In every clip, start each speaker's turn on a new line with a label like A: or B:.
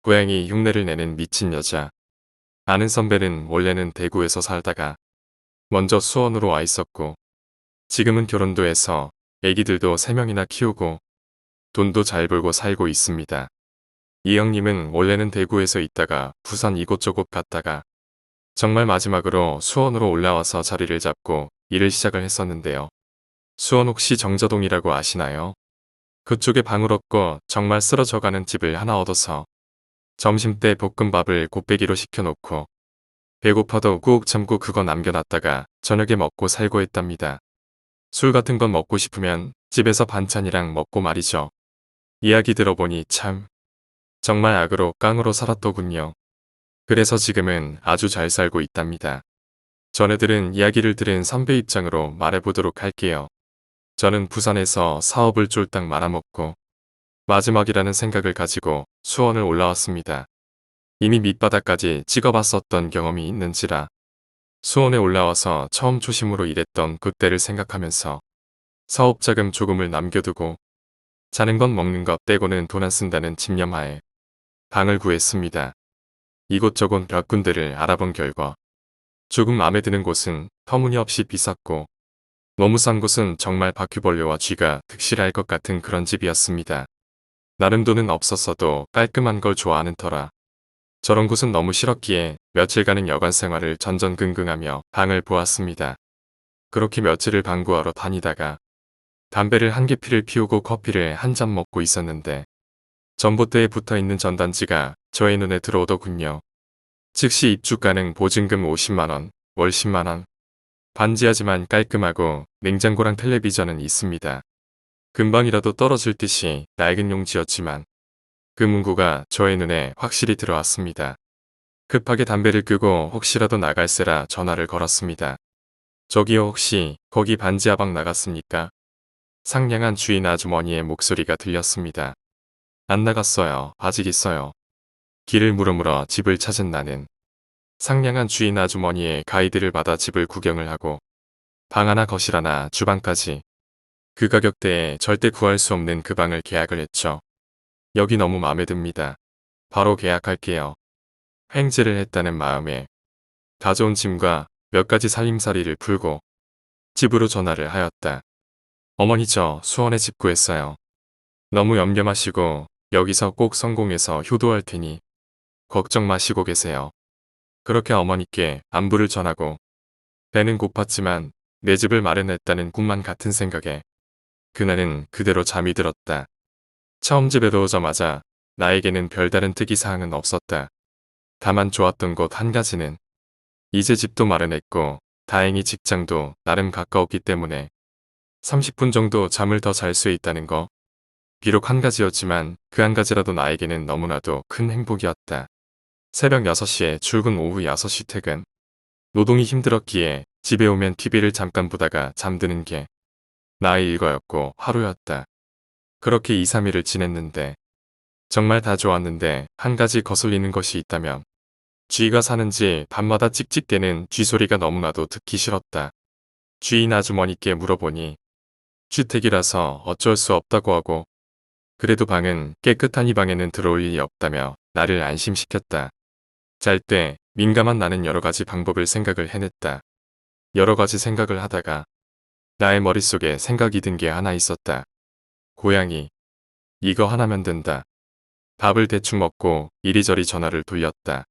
A: 고양이 흉내를 내는 미친 여자. 아는 선배는 원래는 대구에서 살다가 먼저 수원으로 와 있었고 지금은 결혼도 해서 애기들도 3명이나 키우고 돈도 잘 벌고 살고 있습니다. 이 형님은 원래는 대구에서 있다가 부산 이곳저곳 갔다가 정말 마지막으로 수원으로 올라와서 자리를 잡고 일을 시작을 했었는데요. 수원 혹시 정자동이라고 아시나요? 그쪽에 방을 얻고 정말 쓰러져가는 집을 하나 얻어서 점심때 볶음밥을 곱빼기로 시켜놓고 배고파도 꾹 참고 그거 남겨놨다가 저녁에 먹고 살고 했답니다. 술 같은 건 먹고 싶으면 집에서 반찬이랑 먹고 말이죠. 이야기 들어보니 참 정말 악으로 깡으로 살았더군요. 그래서 지금은 아주 잘 살고 있답니다. 전해들은 이야기를 들은 선배 입장으로 말해보도록 할게요. 저는 부산에서 사업을 쫄딱 말아먹고 마지막이라는 생각을 가지고 수원을 올라왔습니다. 이미 밑바닥까지 찍어봤었던 경험이 있는지라 수원에 올라와서 처음 초심으로 일했던 그때를 생각하면서 사업자금 조금을 남겨두고 자는 것 먹는 것 떼고는 돈 안 쓴다는 집념하에 방을 구했습니다. 이곳저곳 몇 군데를 알아본 결과 조금 마음에 드는 곳은 터무니없이 비쌌고 너무 싼 곳은 정말 바퀴벌레와 쥐가 득실할 것 같은 그런 집이었습니다. 나름 돈은 없었어도 깔끔한 걸 좋아하는 터라 저런 곳은 너무 싫었기에 며칠간은 여관 생활을 전전긍긍하며 방을 보았습니다. 그렇게 며칠을 방구하러 다니다가 담배를 한 개피를 피우고 커피를 한 잔 먹고 있었는데 전봇대에 붙어있는 전단지가 저의 눈에 들어오더군요. 즉시 입주 가능 보증금 50만원, 월 10만원. 반지하지만 깔끔하고 냉장고랑 텔레비전은 있습니다. 금방이라도 떨어질 듯이 낡은 용지였지만 그 문구가 저의 눈에 확실히 들어왔습니다. 급하게 담배를 끄고 혹시라도 나갈세라 전화를 걸었습니다. 저기요 혹시 거기 반지하방 나갔습니까? 상냥한 주인 아주머니의 목소리가 들렸습니다. 안 나갔어요. 아직 있어요. 길을 물어물어 집을 찾은 나는 상냥한 주인 아주머니의 가이드를 받아 집을 구경을 하고 방 하나 거실 하나 주방까지 그 가격대에 절대 구할 수 없는 그 방을 계약을 했죠. 여기 너무 마음에 듭니다. 바로 계약할게요. 횡재를 했다는 마음에 가져온 짐과 몇 가지 살림살이를 풀고 집으로 전화를 하였다. 어머니 저 수원에 집 구했어요. 너무 염려 마시고 여기서 꼭 성공해서 효도할 테니 걱정 마시고 계세요. 그렇게 어머니께 안부를 전하고 배는 고팠지만 내 집을 마련했다는 꿈만 같은 생각에 그날은 그대로 잠이 들었다. 처음 집에 들어오자마자 나에게는 별다른 특이사항은 없었다. 다만 좋았던 것 한 가지는 이제 집도 마련했고 다행히 직장도 나름 가까웠기 때문에 30분 정도 잠을 더 잘 수 있다는 거. 비록 한 가지였지만 그 한 가지라도 나에게는 너무나도 큰 행복이었다. 새벽 6시에 출근 오후 6시 퇴근. 노동이 힘들었기에 집에 오면 TV를 잠깐 보다가 잠드는 게 나의 일과였고 하루였다. 그렇게 2, 3일을 지냈는데 정말 다 좋았는데 한 가지 거슬리는 것이 있다면 쥐가 사는지 밤마다 찍찍대는 쥐소리가 너무나도 듣기 싫었다. 주인 아주머니께 물어보니 주택이라서 어쩔 수 없다고 하고 그래도 방은 깨끗한 이 방에는 들어올 일이 없다며 나를 안심시켰다. 잘 때 민감한 나는 여러 가지 방법을 생각을 해냈다. 여러 가지 생각을 하다가 나의 머릿속에 생각이 든 게 하나 있었다. 고양이. 이거 하나면 된다. 밥을 대충 먹고 이리저리 전화를 돌렸다.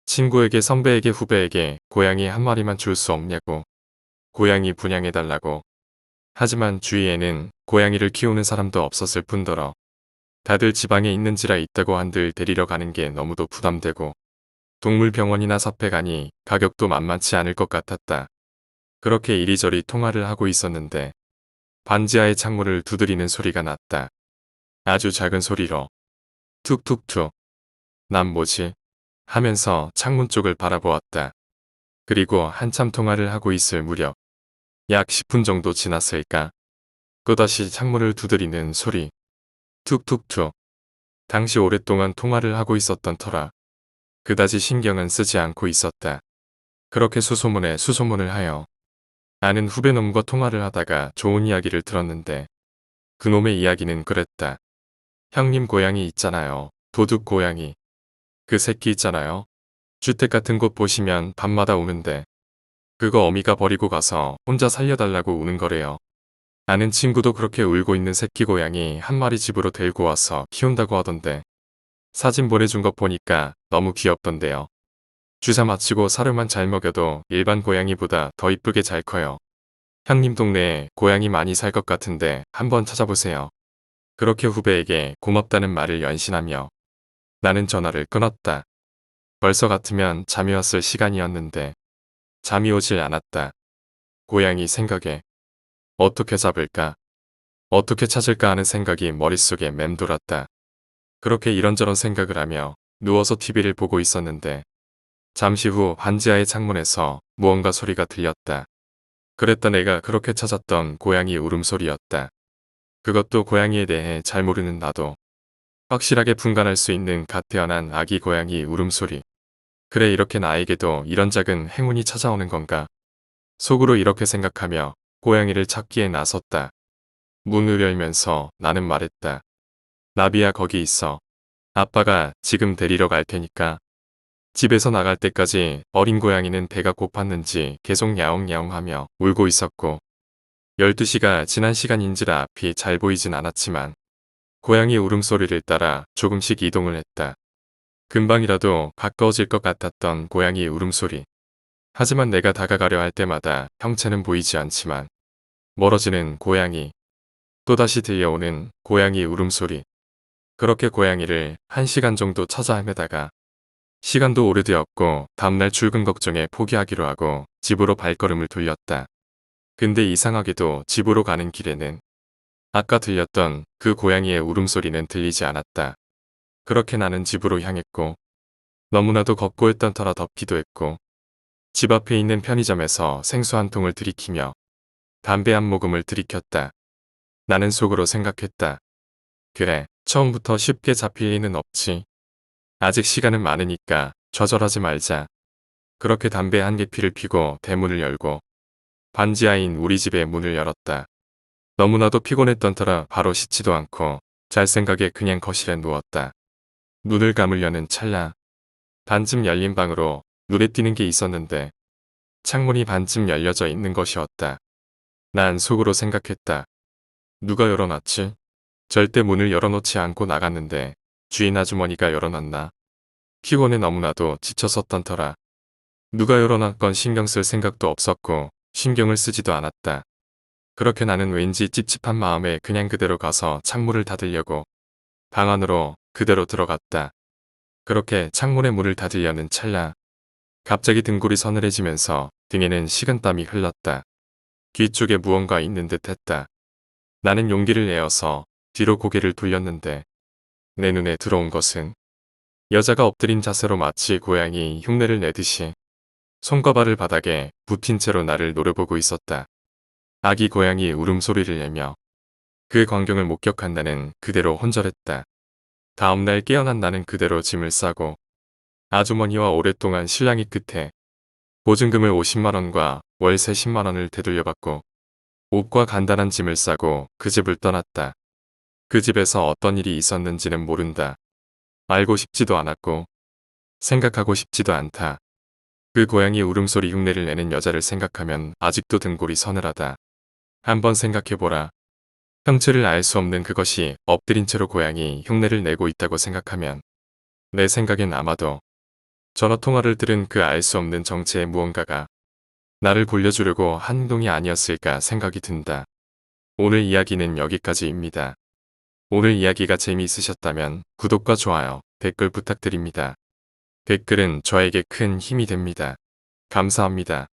A: 친구에게 선배에게 후배에게 고양이 한 마리만 줄 수 없냐고. 고양이 분양해달라고. 하지만 주위에는 고양이를 키우는 사람도 없었을 뿐더러 다들 지방에 있는지라 있다고 한들 데리러 가는 게 너무도 부담되고 동물병원이나 섭외 가니 가격도 만만치 않을 것 같았다. 그렇게 이리저리 통화를 하고 있었는데 반지하의 창문을 두드리는 소리가 났다. 아주 작은 소리로 툭툭툭. 난 뭐지? 하면서 창문 쪽을 바라보았다. 그리고 한참 통화를 하고 있을 무렵 약 10분 정도 지났을까? 또다시 창문을 두드리는 소리. 툭툭툭. 당시 오랫동안 통화를 하고 있었던 터라 그다지 신경은 쓰지 않고 있었다. 그렇게 수소문에 수소문을 하여 아는 후배놈과 통화를 하다가 좋은 이야기를 들었는데 그놈의 이야기는 그랬다. 형님 고양이 있잖아요. 도둑 고양이. 그 새끼 있잖아요. 주택 같은 곳 보시면 밤마다 우는데 그거 어미가 버리고 가서 혼자 살려달라고 우는 거래요. 아는 친구도 그렇게 울고 있는 새끼 고양이 한 마리 집으로 데리고 와서 키운다고 하던데 사진 보내준 거 보니까 너무 귀엽던데요. 주사 맞히고 사료만 잘 먹여도 일반 고양이보다 더 이쁘게 잘 커요. 형님 동네에 고양이 많이 살 것 같은데 한번 찾아보세요. 그렇게 후배에게 고맙다는 말을 연신하며 나는 전화를 끊었다. 벌써 같으면 잠이 왔을 시간이었는데 잠이 오질 않았다. 고양이 생각에 어떻게 잡을까? 어떻게 찾을까 하는 생각이 머릿속에 맴돌았다. 그렇게 이런저런 생각을 하며 누워서 TV를 보고 있었는데 잠시 후 반지하의 창문에서 무언가 소리가 들렸다. 그랬다 내가 그렇게 찾았던 고양이 울음소리였다. 그것도 고양이에 대해 잘 모르는 나도 확실하게 분간할 수 있는 갓 태어난 아기 고양이 울음소리. 그래 이렇게 나에게도 이런 작은 행운이 찾아오는 건가? 속으로 이렇게 생각하며 고양이를 찾기에 나섰다. 문을 열면서 나는 말했다. 나비야 거기 있어. 아빠가 지금 데리러 갈 테니까. 집에서 나갈 때까지 어린 고양이는 배가 고팠는지 계속 야옹야옹하며 울고 있었고 12시가 지난 시간인지라 앞이 잘 보이진 않았지만 고양이 울음소리를 따라 조금씩 이동을 했다. 금방이라도 가까워질 것 같았던 고양이 울음소리. 하지만 내가 다가가려 할 때마다 형체는 보이지 않지만 멀어지는 고양이. 또다시 들려오는 고양이 울음소리. 그렇게 고양이를 1시간 정도 찾아 헤매다가 시간도 오래되었고 다음날 출근 걱정에 포기하기로 하고 집으로 발걸음을 돌렸다. 근데 이상하게도 집으로 가는 길에는 아까 들렸던 그 고양이의 울음소리는 들리지 않았다. 그렇게 나는 집으로 향했고 너무나도 걷고 있던 터라 덥기도 했고 집 앞에 있는 편의점에서 생수 한 통을 들이키며 담배 한 모금을 들이켰다. 나는 속으로 생각했다. 그래, 처음부터 쉽게 잡힐 리는 없지. 아직 시간은 많으니까 좌절하지 말자. 그렇게 담배 한 개피를 피고 대문을 열고 반지하인 우리 집의 문을 열었다. 너무나도 피곤했던 터라 바로 씻지도 않고 잘 생각에 그냥 거실에 누웠다. 눈을 감으려는 찰나 반쯤 열린 방으로 눈에 띄는 게 있었는데 창문이 반쯤 열려져 있는 것이었다. 난 속으로 생각했다. 누가 열어놨지? 절대 문을 열어놓지 않고 나갔는데 주인 아주머니가 열어놨나? 피곤해 너무나도 지쳐섰던 터라 누가 열어놨건 신경 쓸 생각도 없었고 신경을 쓰지도 않았다. 그렇게 나는 왠지 찝찝한 마음에 그냥 그대로 가서 창문을 닫으려고 방 안으로 그대로 들어갔다. 그렇게 창문의 문을 닫으려는 찰나 갑자기 등골이 서늘해지면서 등에는 식은땀이 흘렀다. 귀 쪽에 무언가 있는 듯 했다. 나는 용기를 내어서 뒤로 고개를 돌렸는데 내 눈에 들어온 것은 여자가 엎드린 자세로 마치 고양이 흉내를 내듯이 손과 발을 바닥에 붓힌 채로 나를 노려보고 있었다. 아기 고양이 울음소리를 내며 그 광경을 목격한 나는 그대로 혼절했다. 다음날 깨어난 나는 그대로 짐을 싸고 아주머니와 오랫동안 실랑이 끝에 보증금을 50만원과 월세 10만원을 되돌려받고 옷과 간단한 짐을 싸고 그 집을 떠났다. 그 집에서 어떤 일이 있었는지는 모른다. 알고 싶지도 않았고 생각하고 싶지도 않다. 그 고양이 울음소리 흉내를 내는 여자를 생각하면 아직도 등골이 서늘하다. 한번 생각해보라. 형체를 알 수 없는 그것이 엎드린 채로 고양이 흉내를 내고 있다고 생각하면 내 생각엔 아마도 전화통화를 들은 그 알 수 없는 정체의 무언가가 나를 골려주려고 한 행동이 아니었을까 생각이 든다. 오늘 이야기는 여기까지입니다. 오늘 이야기가 재미있으셨다면 구독과 좋아요, 댓글 부탁드립니다. 댓글은 저에게 큰 힘이 됩니다. 감사합니다.